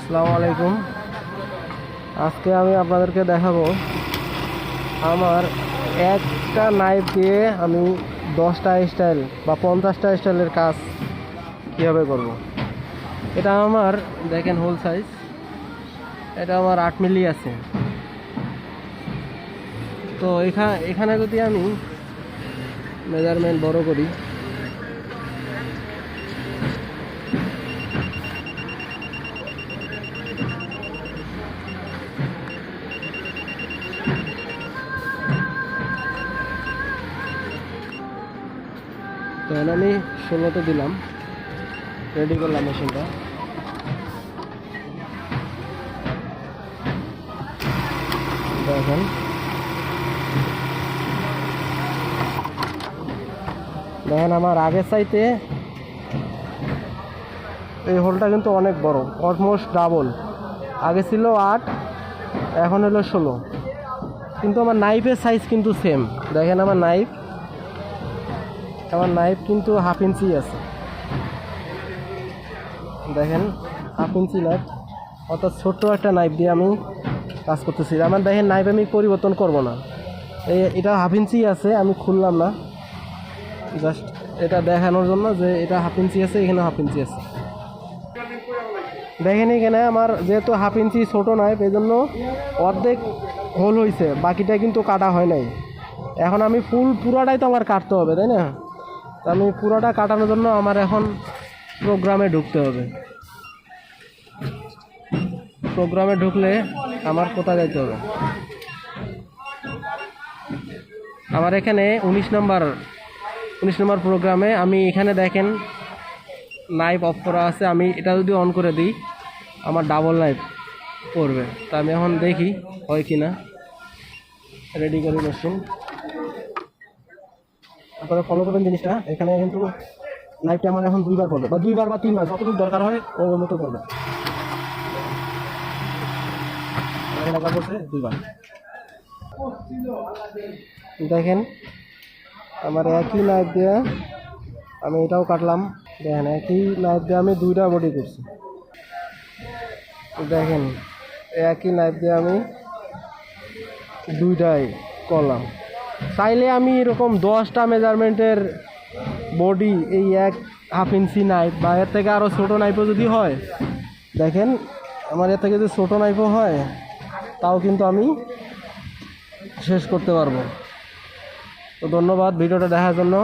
আসসালামু আলাইকুম। আজকে আমি আপনাদেরকে দেখাবো আমার একটা নাইফ দিয়ে আমি 10টা স্টাইল বা 50টা স্টাইলের কাজ কীভাবে করব। এটা আমার দেখেন হোল সাইজ, এটা আমার 8 মিলি আছে। তো এখানে যদি আমি মেজারমেন্ট বড় করি, তো আমি 16তে দিলাম, রেডি করলাম মেশিনটা। দেখেন আমার আগের চাইতে এই হোলটা কিন্তু অনেক বড়, অলমোস্ট ডাবল। আগে ছিল 8, এখন হলো 16, কিন্তু আমার নাইফের সাইজ কিন্তু সেম। দেখেন আমার নাইফ কিন্তু 1/2 ইঞ্চি আছে। দেখেন 1/2 ইঞ্চি নাইফ, অর্থাৎ ছোট্ট একটা নাইফ দিয়ে আমি কাজ করতেছি। আমার দেখেন নাইফ আমি পরিবর্তন করব না, এটা 1/2 ইঞ্চি আছে, আমি খুললাম না, জাস্ট এটা দেখানোর জন্য যে এটা 1/2 ইঞ্চি আছে, এখানে 1/2 ইঞ্চি আছে। দেখেন এখানে আমার যেহেতু 1/2 ইঞ্চি ছোটো নাইফ, এই জন্য অর্ধেক হোল হয়েছে, বাকিটা কিন্তু কাটা হয় নাই। এখন আমি পুরাটাই তো আমার কাটতে হবে, তাই না? তো আমি পুরোটা কাটানোর জন্য আমার এখন প্রোগ্রামে ঢুকতে হবে। প্রোগ্রামে ঢুকলে আমার কোথায় যেতে হবে? আমার এখানে 19 নম্বর প্রোগ্রামে আমি এখানে দেখেন নাইফ অফ করা আছে। আমি এটা যদি অন করে দিই, আমার ডাবল নাইফ পড়বে। তা আমি এখন দেখি হয় কি না। রেডি করি মেশিন, আপনারা ফলো করবেন জিনিসটা। এখানে কিন্তু নাইফটা আমার এখন 2বার পড়বে, বা 2বার বা 3বার, যতটুকু দরকার হয় ওর মতো করবে। দেখেন আমার একই নাইফ দিয়ে আমি এটাও কাটলাম। দেখেন একই নাইফ দিয়ে আমি 2টা বডি করছি। দেখেন একই নাইফ দিয়ে আমি 2টাই করলাম। চাইলে আমি এরকম 10টা মেজারমেন্টের বডি এই 1/2 ইঞ্চি নাইফ বা এর থেকে আরও ছোটো নাইফও যদি হয়, দেখেন আমার এর থেকে যদি ছোটো নাইফও হয়, তাও কিন্তু আমি শেষ করতে পারবো। তো ধন্যবাদ ভিডিওটা দেখার জন্য।